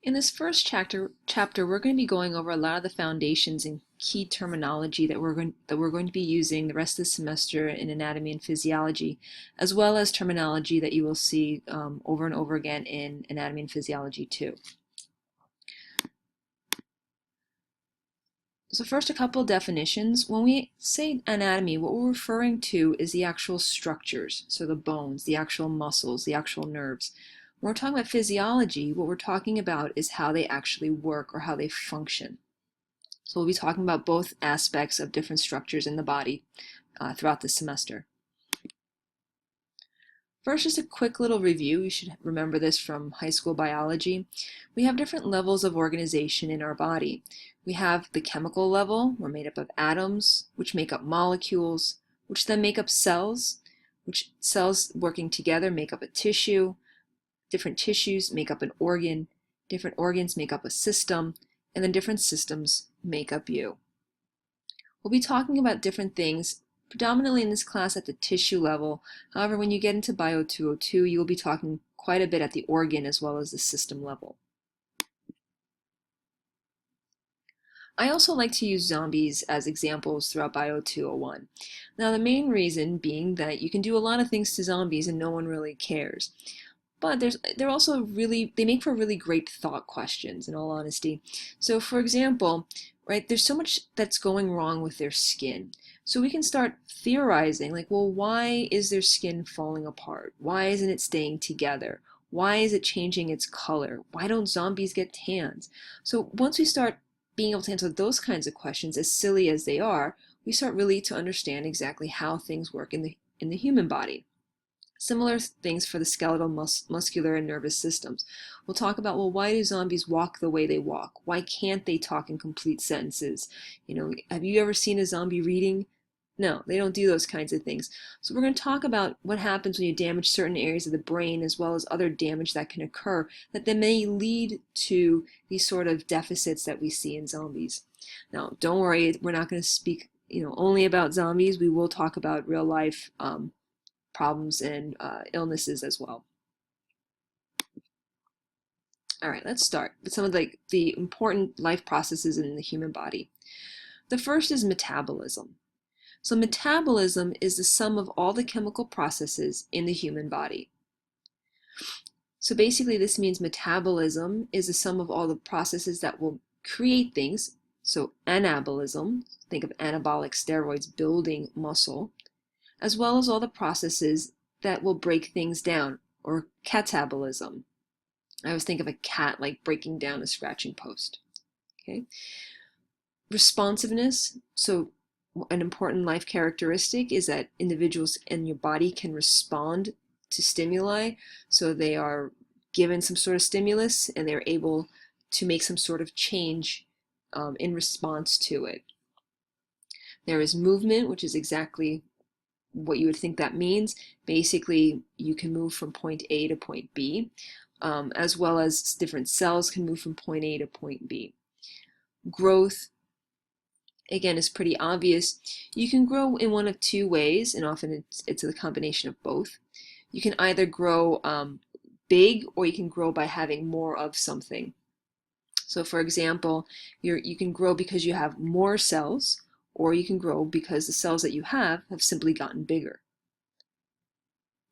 In this first chapter, we're going to be going over a lot of the foundations and key terminology that we're going to be using the rest of the semester in anatomy and physiology, as well as terminology that you will see over and over again in anatomy and physiology too. So first, a couple of definitions. When we say anatomy, what we're referring to is the actual structures, so the bones, the actual muscles, the actual nerves. When we're talking about physiology, what we're talking about is how they actually work or how they function. So we'll be talking about both aspects of different structures in the body throughout the semester. First, just a quick little review. You should remember this from high school biology. We have different levels of organization in our body. We have the chemical level. We're made up of atoms, which make up molecules, which then make up cells, which cells working together make up a tissue. Different tissues make up an organ. Different organs make up a system. And then different systems make up you. We'll be talking about different things predominantly in this class at the tissue level. However, when you get into Bio 202, you will be talking quite a bit at the organ as well as the system level. I also like to use zombies as examples throughout Bio 201. Now, the main reason being that you can do a lot of things to zombies and no one really cares. But they're also they make for really great thought questions, in all honesty. So for example, right, there's so much that's going wrong with their skin. So we can start theorizing, like, well, why is their skin falling apart? Why isn't it staying together? Why is it changing its color? Why don't zombies get tans? So once we start being able to answer those kinds of questions, as silly as they are, we start really to understand exactly how things work in the human body. Similar things for the skeletal, muscular, and nervous systems. We'll talk about, well, why do zombies walk the way they walk? Why can't they talk in complete sentences? Have you ever seen a zombie reading? No, they don't do those kinds of things. So we're going to talk about what happens when you damage certain areas of the brain, as well as other damage that can occur that then may lead to these sort of deficits that we see in zombies. Now, don't worry, we're not going to speak only about zombies. We will talk about real life problems and illnesses as well. All right, let's start with some of the important life processes in the human body. The first is metabolism. So metabolism is the sum of all the chemical processes in the human body. So basically this means metabolism is the sum of all the processes that will create things. So anabolism, think of anabolic steroids building muscle, as well as all the processes that will break things down, or catabolism. I always think of a cat like breaking down a scratching post. Okay. Responsiveness. So an important life characteristic is that individuals in your body can respond to stimuli. So they are given some sort of stimulus and they're able to make some sort of change in response to it. There is movement, which is exactly what you would think that means. Basically, you can move from point A to point B, as well as different cells can move from point A to point B. Growth, again, is pretty obvious. You can grow in one of two ways, and often it's a combination of both. You can either grow big, or you can grow by having more of something. So for example, you can grow because you have more cells, or you can grow because the cells that you have simply gotten bigger.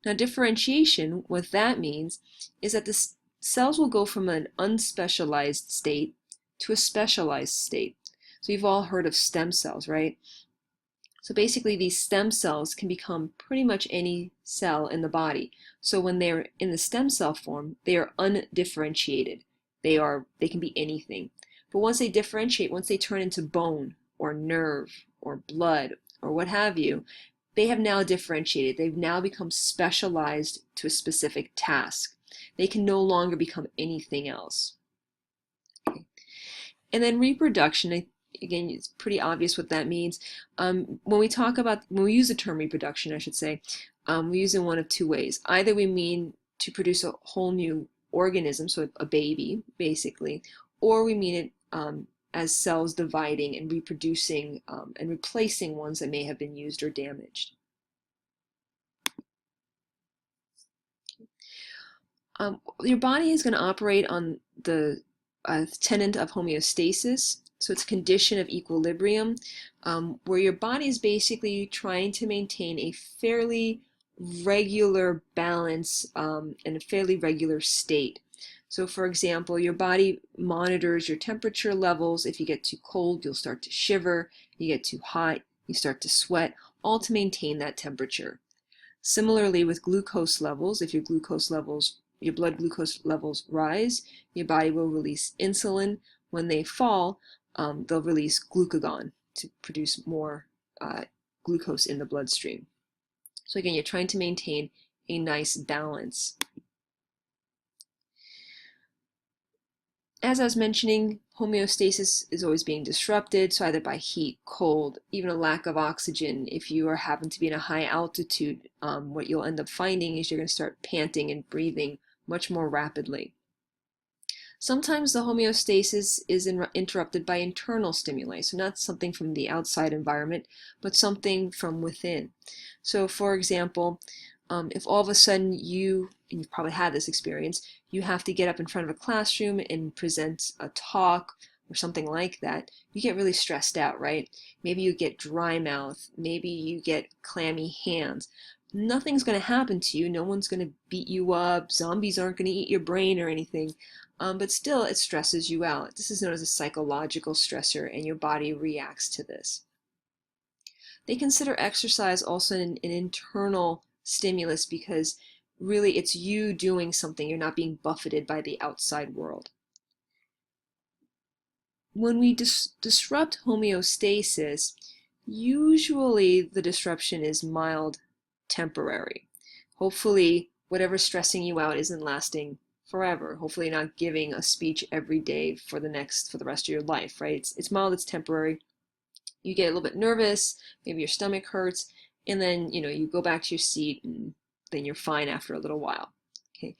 Now, differentiation, what that means is that the cells will go from an unspecialized state to a specialized state. So you've all heard of stem cells, right? So basically these stem cells can become pretty much any cell in the body. So when they're in the stem cell form, they are undifferentiated. They can be anything. But once they differentiate, once they turn into bone or nerve or blood or what have you, they have now differentiated. They've now become specialized to a specific task. They can no longer become anything else. Okay. And then reproduction, again, it's pretty obvious what that means. When we use the term reproduction, I should say, we use it in one of two ways. Either we mean to produce a whole new organism, so a baby, basically, or we mean it as cells dividing and reproducing and replacing ones that may have been used or damaged. Your body is going to operate on the a tenet of homeostasis. So it's a condition of equilibrium where your body is basically trying to maintain a fairly regular balance and a fairly regular state. So for example, your body monitors your temperature levels. If you get too cold, you'll start to shiver. You get too hot, you start to sweat, all to maintain that temperature. Similarly with glucose levels, if your blood glucose levels rise, your body will release insulin. When they fall, they'll release glucagon to produce more glucose in the bloodstream. So again, you're trying to maintain a nice balance. As I was mentioning, homeostasis is always being disrupted, so either by heat, cold, even a lack of oxygen. If you are having to be in a high altitude, what you'll end up finding is you're going to start panting and breathing much more rapidly. Sometimes the homeostasis is interrupted by internal stimuli, so not something from the outside environment, but something from within. So for example, if all of a sudden and you've probably had this experience, you have to get up in front of a classroom and present a talk or something like that, you get really stressed out, right? Maybe you get dry mouth, maybe you get clammy hands. Nothing's going to happen to you, no one's going to beat you up, zombies aren't going to eat your brain or anything, but still it stresses you out. This is known as a psychological stressor, and your body reacts to this. They consider exercise also an internal stimulus because really it's you doing something, you're not being buffeted by the outside world. When we disrupt homeostasis, usually the disruption is mild, temporary. Hopefully whatever's stressing you out isn't lasting forever. Hopefully you're not giving a speech every day for the rest of your life, right? It's mild, it's temporary. You get a little bit nervous, maybe your stomach hurts, and then you go back to your seat and then you're fine after a little while. Okay.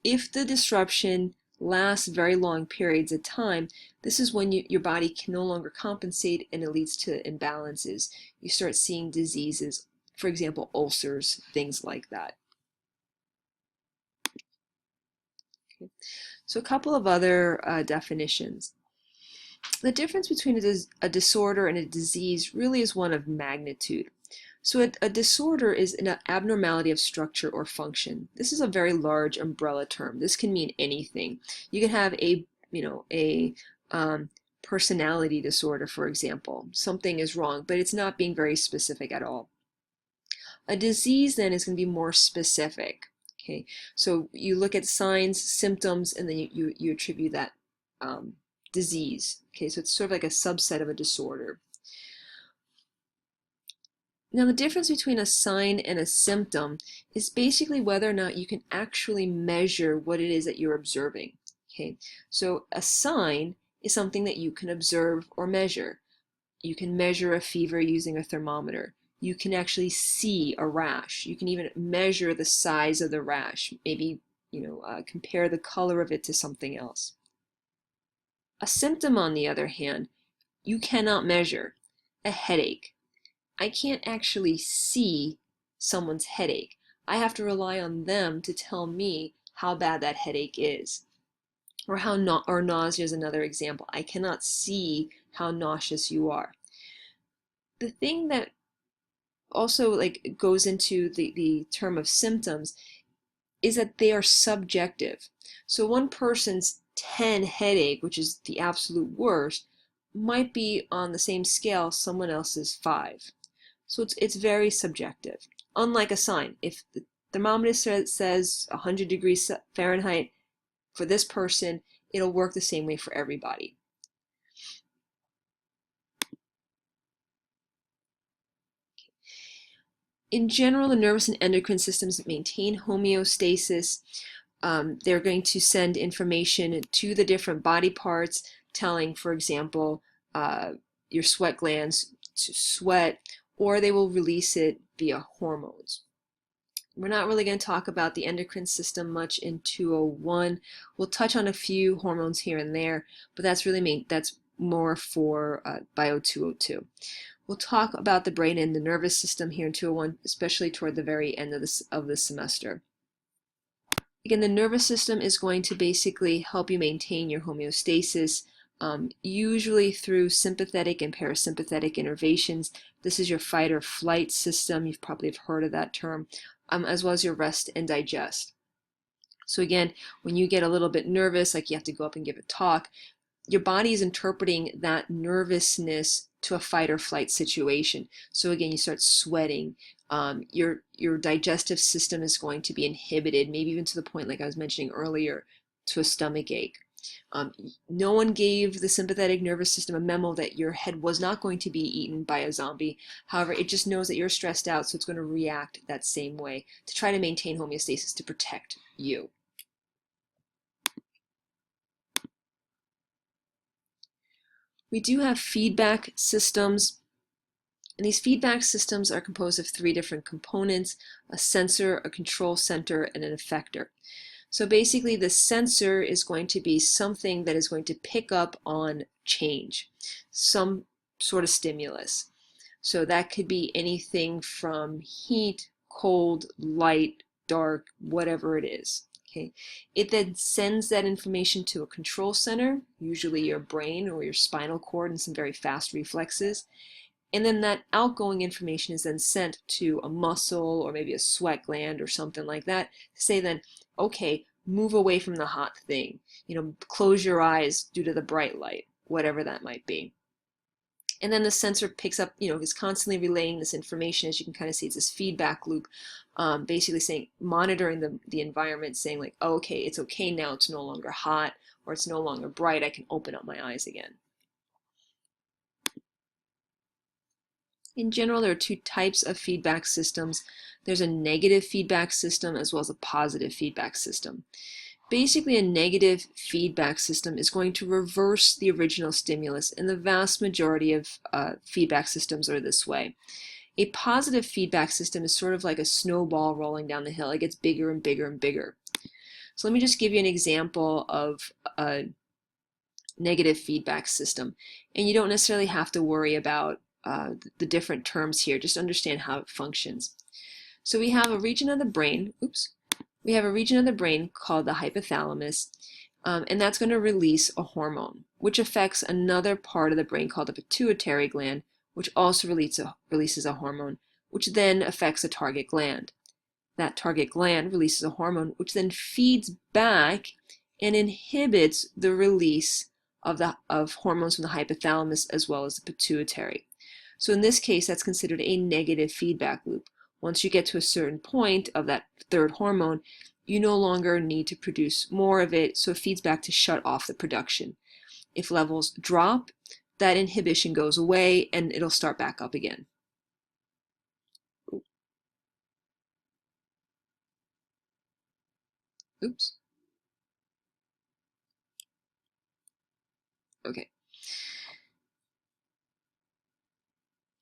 If the disruption lasts very long periods of time, this is when your body can no longer compensate and it leads to imbalances. You start seeing diseases, for example, ulcers, things like that. Okay. So a couple of other definitions. The difference between a disorder and a disease really is one of magnitude. So a disorder is an abnormality of structure or function. This is a very large umbrella term. This can mean anything. You can have a personality disorder, for example. Something is wrong, but it's not being very specific at all. A disease then is going to be more specific. Okay, so you look at signs, symptoms, and then you attribute that disease. Okay, so it's sort of like a subset of a disorder. Now the difference between a sign and a symptom is basically whether or not you can actually measure what it is that you're observing. Okay, so a sign is something that you can observe or measure. You can measure a fever using a thermometer. You can actually see a rash. You can even measure the size of the rash, maybe compare the color of it to something else. A symptom, on the other hand, you cannot measure. A headache. I can't actually see someone's headache. I have to rely on them to tell me how bad that headache is. Or nausea is another example. I cannot see how nauseous you are. The thing that also goes into the term of symptoms is that they are subjective. So one person's 10 headache, which is the absolute worst, might be on the same scale someone else's 5. So it's very subjective. Unlike a sign, if the thermometer says 100 degrees Fahrenheit for this person, it'll work the same way for everybody. In general, the nervous and endocrine systems maintain homeostasis. They're going to send information to the different body parts, telling, for example, your sweat glands to sweat, or they will release it via hormones. We're not really going to talk about the endocrine system much in 201. We'll touch on a few hormones here and there, but that's more for Bio 202. We'll talk about the brain and the nervous system here in 201, especially toward the very end of this semester. Again, the nervous system is going to basically help you maintain your homeostasis, usually through sympathetic and parasympathetic innervations. This is your fight or flight system. You've probably heard of that term, as well as your rest and digest. So again, when you get a little bit nervous, like you have to go up and give a talk, your body is interpreting that nervousness to a fight or flight situation. So again, you start sweating. Your digestive system is going to be inhibited, maybe even to the point, like I was mentioning earlier, to a stomach ache. No one gave the sympathetic nervous system a memo that your head was not going to be eaten by a zombie. However, it just knows that you're stressed out, so it's going to react that same way to try to maintain homeostasis to protect you. We do have feedback systems, and these feedback systems are composed of 3 different components: a sensor, a control center, and an effector. So basically the sensor is going to be something that is going to pick up on change, some sort of stimulus. So that could be anything from heat, cold, light, dark, whatever it is. Okay. It then sends that information to a control center, usually your brain or your spinal cord, and some very fast reflexes. And then that outgoing information is then sent to a muscle or maybe a sweat gland or something like that to say then, okay, move away from the hot thing. Close your eyes due to the bright light, whatever that might be. And then the sensor picks up, is constantly relaying this information. As you can kind of see, it's this feedback loop, basically saying, monitoring the environment, saying like, oh, okay, it's okay now, it's no longer hot, or it's no longer bright, I can open up my eyes again. In general, there are 2 types of feedback systems. There's a negative feedback system as well as a positive feedback system. Basically, a negative feedback system is going to reverse the original stimulus, and the vast majority of feedback systems are this way. A positive feedback system is sort of like a snowball rolling down the hill. It gets bigger and bigger and bigger. So let me just give you an example of a negative feedback system. And you don't necessarily have to worry about the different terms here. Just understand how it functions. So we have a region of the brain, we have a region of the brain called the hypothalamus, and that's going to release a hormone, which affects another part of the brain called the pituitary gland, which also releases a hormone, which then affects a target gland. That target gland releases a hormone, which then feeds back and inhibits the release of hormones from the hypothalamus as well as the pituitary. So in this case, that's considered a negative feedback loop. Once you get to a certain point of that third hormone, you no longer need to produce more of it, so it feeds back to shut off the production. If levels drop, that inhibition goes away and it'll start back up again. Oops. Okay.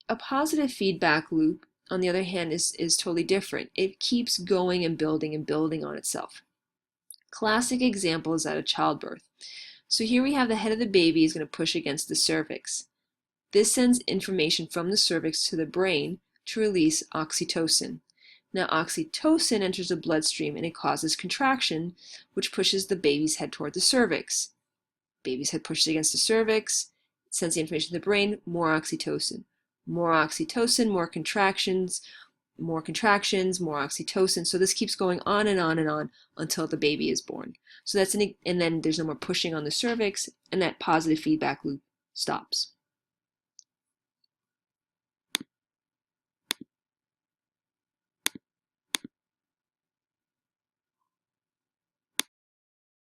A positive feedback loop, on the other hand, is totally different. It keeps going and building on itself. Classic example is that of childbirth. So here we have the head of the baby is going to push against the cervix. This sends information from the cervix to the brain to release oxytocin. Now oxytocin enters the bloodstream and it causes contraction, which pushes the baby's head toward the cervix. Baby's head pushes against the cervix, it sends the information to the brain, more oxytocin. More oxytocin, more contractions, more oxytocin. So this keeps going on and on and on until the baby is born. So and then there's no more pushing on the cervix, and that positive feedback loop stops.